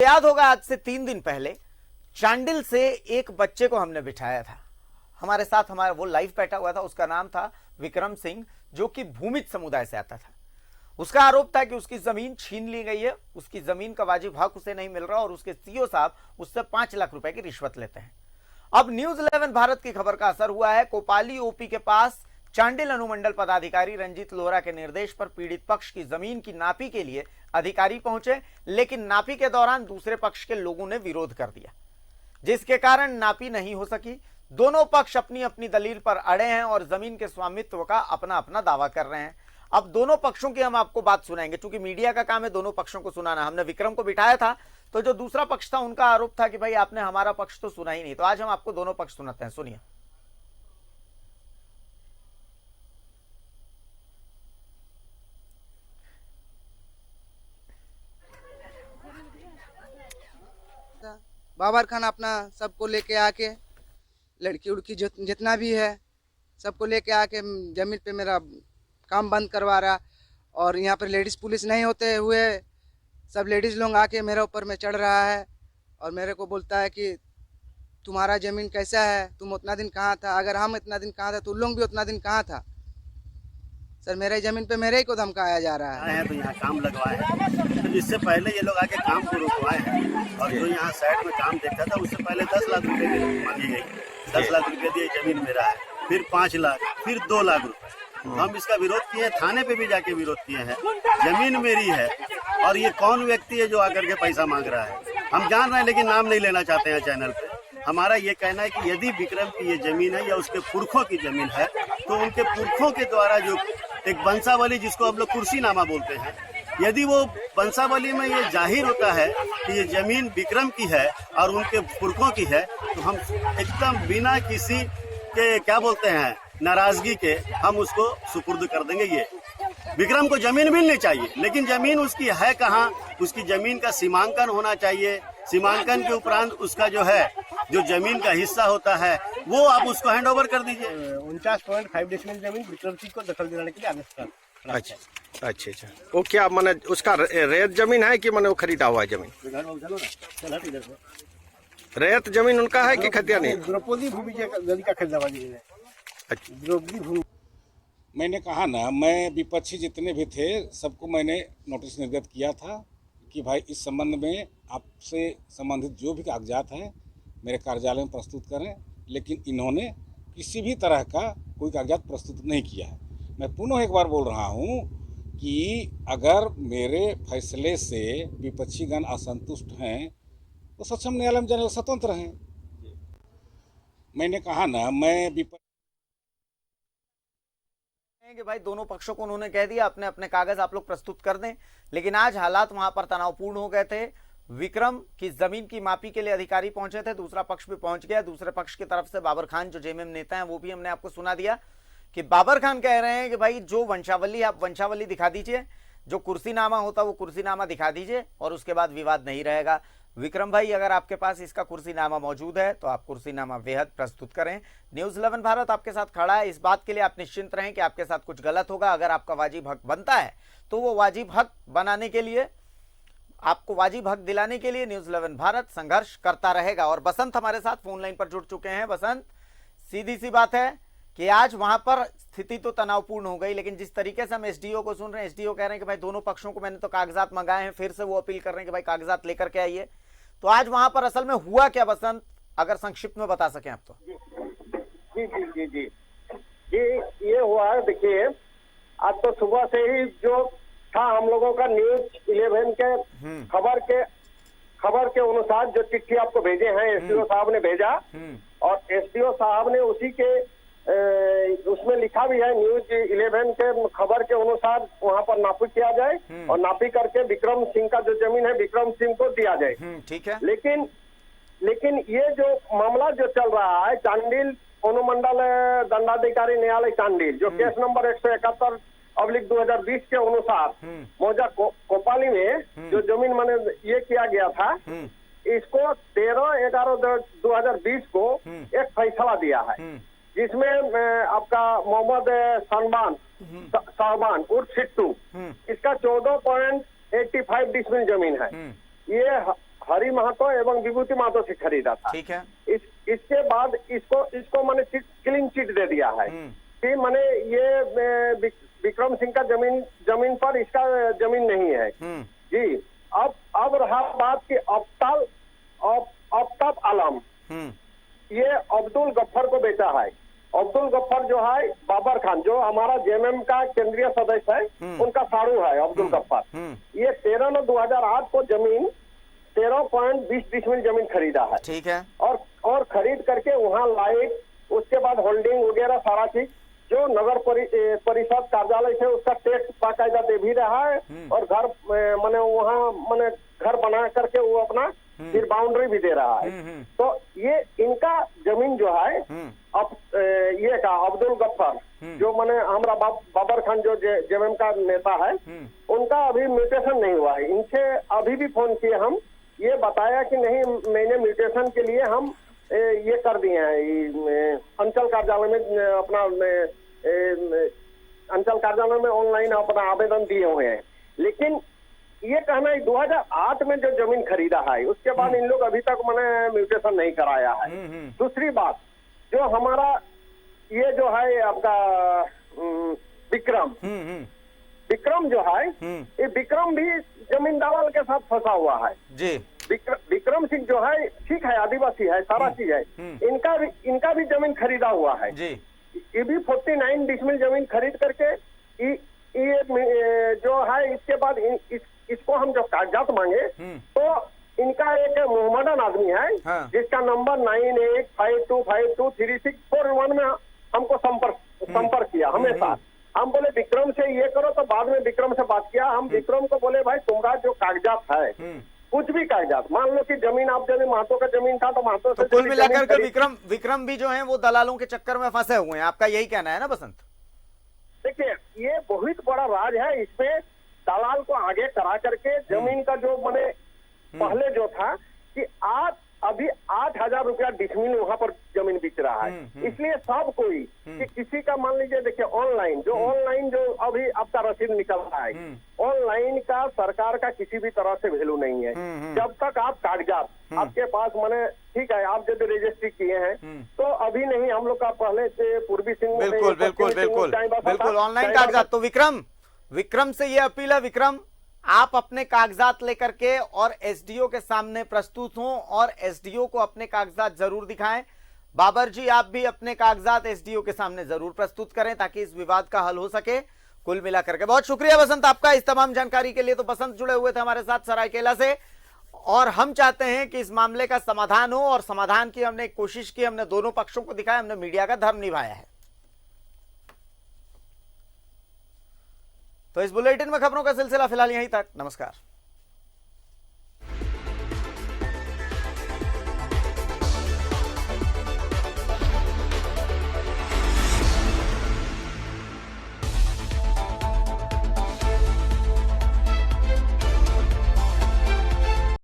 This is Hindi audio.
याद होगा आज से 3 दिन पहले चांडिल से एक बच्चे को हमने बिठाया था हमारे साथ, हमारा वो लाइव बैठा हुआ था। उसका नाम था विक्रम सिंह, जो कि भूमिज समुदाय से आता था। उसका आरोप था कि उसकी जमीन छीन ली गई है, उसकी जमीन का वाजिब हक उसे नहीं मिल रहा और उसके सीओ साहब उससे 5 लाख रुपए की रिश्वत लेते हैं। अब न्यूज 11 भारत की खबर का असर हुआ है। कोपाली ओपी के पास चांडिल अनुमंडल पदाधिकारी रंजीत लोहरा के निर्देश पर पीड़ित पक्ष की जमीन की नापी के लिए अधिकारी पहुंचे, लेकिन नापी के दौरान दूसरे पक्ष के लोगों ने विरोध कर दिया, जिसके कारण नापी नहीं हो सकी। दोनों पक्ष अपनी अपनी दलील पर अड़े हैं और जमीन के स्वामित्व का अपना अपना दावा कर रहे हैं। अब दोनों पक्षों की हम आपको बात सुनाएंगे, क्योंकि मीडिया का काम है दोनों पक्षों को सुनाना। हमने विक्रम को बिठाया था, तो जो दूसरा पक्ष था उनका आरोप था कि भाई आपने हमारा पक्ष तो सुना ही नहीं। तो आज हम आपको दोनों पक्ष सुनाते हैं, सुनिए। बाबर खान अपना सबको लेके आके, लड़की उड़की जितना भी है सबको लेके आके जमीन पे मेरा काम बंद करवा रहा। और यहाँ पर लेडीज़ पुलिस नहीं होते हुए सब लेडीज़ लोग आके मेरे ऊपर में चढ़ रहा है और मेरे को बोलता है कि तुम्हारा ज़मीन कैसा है, तुम उतना दिन कहाँ था, अगर हम इतना दिन कहाँ था तो उन लोग भी उतना दिन कहाँ था। सर मेरे ज़मीन पे मेरे ही को धमकाया जा रहा है। तो यहाँ काम लगवाए हैं, तो इससे पहले ये लोग आके काम को रुकवाए हैं और जो यहाँ साइड में काम देखता था उससे पहले 10 लाख रुपए की मांगी गई। 10 लाख रुपए दिए, जमीन मेरा है, फिर 5 लाख, फिर 2 लाख रुपए। हम इसका विरोध किए, थाने पे भी जाके विरोध किए हैं। जमीन मेरी है और ये कौन व्यक्ति है जो आकर के पैसा मांग रहा है, हम जान रहे हैं, लेकिन नाम नहीं लेना चाहते हैं चैनल पे। हमारा ये कहना है कि यदि विक्रम की ये जमीन है या उसके पुरखों की जमीन है, तो उनके पुरखों के द्वारा जो एक वंशावली, जिसको हम लोग कुर्सीनामा बोलते हैं, यदि वो वंशावली में ये जाहिर होता है कि ये जमीन विक्रम की है और उनके पुरखों की है, तो हम एकदम बिना किसी के क्या बोलते हैं नाराजगी के हम उसको सुपुर्द कर देंगे। ये विक्रम को जमीन मिलनी चाहिए, लेकिन जमीन उसकी है कहाँ, उसकी जमीन का सीमांकन होना चाहिए। सीमांकन के उपरांत उसका जो है, जो जमीन का हिस्सा होता है, वो आप उसको हैंड ओवर कर दीजिए। 49.5 डेसिमल जमीन विक्रम सिंह को दखल दिलाने के लिए आदेश कर। अच्छा, वो क्या माने उसका रैयत जमीन है कि माने वो खरीदा हुआ है जमीन? रैयत जमीन उनका है कि खतिया नहीं? द्रौपदी भूमि गली का खरीदा हुआ जमीन है। अच्छा, द्रौपदी भूमि। मैंने कहा ना, मैं विपक्षी जितने भी थे सबको मैंने नोटिस निर्गत किया था कि भाई इस संबंध में आपसे संबंधित जो भी कागजात हैं मेरे कार्यालय में प्रस्तुत करें, लेकिन इन्होंने किसी भी तरह का कोई कागजात प्रस्तुत नहीं किया है। मैं पुनः एक बार बोल रहा हूँ कि अगर मेरे फैसले से विपक्षीगण असंतुष्ट हैं तो सक्षम न्यायालय में जाने स्वतंत्र हैं। मैंने कहा ना, मैं कि भाई दोनों पक्षों को उन्होंने कह दिया अपने अपने कागज आप लोग प्रस्तुत कर दें, लेकिन आज हालात वहां पर तनावपूर्ण हो गए थे। विक्रम की जमीन की मापी के लिए अधिकारी पहुंचे थे, दूसरा पक्ष भी पहुंच गया। दूसरे पक्ष की तरफ से बाबर खान जो जेएमएम नेता हैं, वो भी हमने आपको सुना दिया कि बाबर खान कह रहे हैं कि भाई जो वंशावली, आप वंशावली दिखा दीजिए, जो कुर्सीनामा होता वो कुर्सीनामा दिखा दीजिए और उसके बाद विवाद नहीं रहेगा। विक्रम भाई, अगर आपके पास इसका कुर्सीनामा मौजूद है तो आप कुर्सीनामा बेहद प्रस्तुत करें। न्यूज 11 भारत आपके साथ खड़ा है। इस बात के लिए आप निश्चिंत रहें कि आपके साथ कुछ गलत होगा। अगर आपका वाजिब हक बनता है तो वो वाजिब हक बनाने के लिए, आपको वाजिब हक दिलाने के लिए न्यूज 11 भारत संघर्ष करता रहेगा। और बसंत हमारे साथ फोन लाइन पर जुड़ चुके हैं। बसंत, सीधी सी बात है कि आज वहां पर स्थिति तो तनावपूर्ण हो गई, लेकिन जिस तरीके से हम एसडीओ को सुन रहे हैं, एसडीओ कह रहे हैं कि भाई दोनों पक्षों को मैंने तो कागजात मंगाए हैं, फिर से वो अपील कर रहे हैं कि भाई कागजात लेकर के आइए। तो आज वहां पर असल में हुआ क्या बसंत, अगर संक्षिप्त में बता सकें आप तो। जी जी जी जी जी ये हुआ है, देखिए आज तो सुबह से ही जो था हम लोगों का न्यूज 11 के खबर के अनुसार जो चिट्ठी आपको भेजे हैं, एसडीओ साहब ने भेजा और एसडीओ साहब ने उसी के उसमें लिखा भी है, न्यूज 11 के खबर के अनुसार वहां पर नापी किया जाए और नापी करके विक्रम सिंह का जो जमीन है विक्रम सिंह को दिया जाए। ठीक है, लेकिन ये जो मामला जो चल रहा है, चांडिल अनुमंडल दंडाधिकारी न्यायालय चांडिल, जो केस नंबर 171/2020 के अनुसार मौजा कोपाली में जो जमीन मैंने ये किया गया था, इसको 13/11/2020 को एक फैसला दिया है, जिसमें आपका मोहम्मद साहबान उर्फ सिट्टू, इसका 14.85 डिसमिल जमीन है। ये हरि महतो एवं विभूति महतो से खरीदा था। ठीक है। इसके बाद इसको मैंने क्लीन चिट दे दिया है कि मैंने ये विक्रम सिंह का जमीन पर इसका जमीन नहीं है जी। अब रहा बात की आफ्ताब आलम, ये अब्दुल गफ्फर को बेचा है। अब्दुल गफ्फर जो है बाबर खान जो हमारा जेएमएम का केंद्रीय सदस्य है उनका साड़ू है अब्दुल गफ्फर। ये 13/9/2008 को जमीन 13.20 डिसमिल जमीन खरीदा है। ठीक है। और खरीद करके वहाँ लाइट, उसके बाद होल्डिंग वगैरह सारा चीज जो नगर परिषद कार्यालय से उसका टैक्स बाकायदा दे भी रहा है और घर मैंने वहाँ मैंने घर बना करके वो अपना फिर बाउंड्री भी दे रहा है। तो ये इनका जमीन जो है अब ये का अब्दुल गफ्फर जो मैंने हमारा बाबर खान जो जेएमएम का नेता है उनका अभी म्यूटेशन नहीं हुआ है। इनसे अभी भी फोन किए हम, ये बताया कि नहीं मैंने म्यूटेशन के लिए हम ये कर दिए हैं अंचल कार्यालय में अपना अंचल कार्यालय में ऑनलाइन अपना आवेदन दिए हुए हैं। लेकिन ये कहना है 2008 में जो जमीन खरीदा है उसके बाद इन लोग अभी तक मैंने म्यूटेशन नहीं कराया है। दूसरी बात जो हमारा ये जो है आपका विक्रम जो है ये विक्रम भी जमीन दलाल के साथ फंसा हुआ है जी। विक्रम सिंह जो है ठीक है आदिवासी है सारा चीज है, इनका भी जमीन खरीदा हुआ है जी। ये भी 49 डिसमिल जमीन खरीद करके ये जो है इसके बाद इसको हम जो कागजात मांगे तो इनका एक मोहम्मदन आदमी है जिसका नंबर 9852523641 में हमको संपर्क किया हमेशा। हम बोले विक्रम से ये करो तो बाद में विक्रम से बात किया। हम विक्रम को बोले भाई तुम्हारा जो कागजात है कुछ भी कागजात मान लो कि जमीन आप जमीन महतो का जमीन था तो महतो से कुल मिलाकर के विक्रम भी जो है वो दलालों के चक्कर में फंसे हुए हैं, आपका यही कहना है ना बसंत? देखिए ये बहुत बड़ा राज है, इसमें दलाल को आगे करा करके जमीन का जो मैंने पहले जो था कि अभी 8,000 रुपया डिसमिल वहां पर जमीन बिक रहा है। इसलिए सब कोई कि किसी का मान लीजिए देखिए ऑनलाइन जो अभी आपका रसीद निकल रहा है ऑनलाइन का सरकार का किसी भी तरह से वैल्यू नहीं है जब तक आप कागजात आपके पास मैंने ठीक है आप जब रजिस्ट्री किए हैं तो अभी नहीं हम लोग का पहले से पूर्वी सिंह बिल्कुल ऑनलाइन कागजात। तो विक्रम से ये अपील है, विक्रम आप अपने कागजात लेकर के और एसडीओ के सामने प्रस्तुत हों और एसडीओ को अपने कागजात जरूर दिखाएं। बाबर जी आप भी अपने कागजात एसडीओ के सामने जरूर प्रस्तुत करें ताकि इस विवाद का हल हो सके। कुल मिलाकर के बहुत शुक्रिया बसंत आपका इस तमाम जानकारी के लिए। तो बसंत जुड़े हुए थे हमारे साथ सरायकेला से और हम चाहते हैं कि इस मामले का समाधान हो और समाधान की हमने कोशिश की, हमने दोनों पक्षों को दिखाया, हमने मीडिया का धर्म निभाया है। तो इस बुलेटिन में खबरों का सिलसिला फिलहाल यहीं तक। नमस्कार।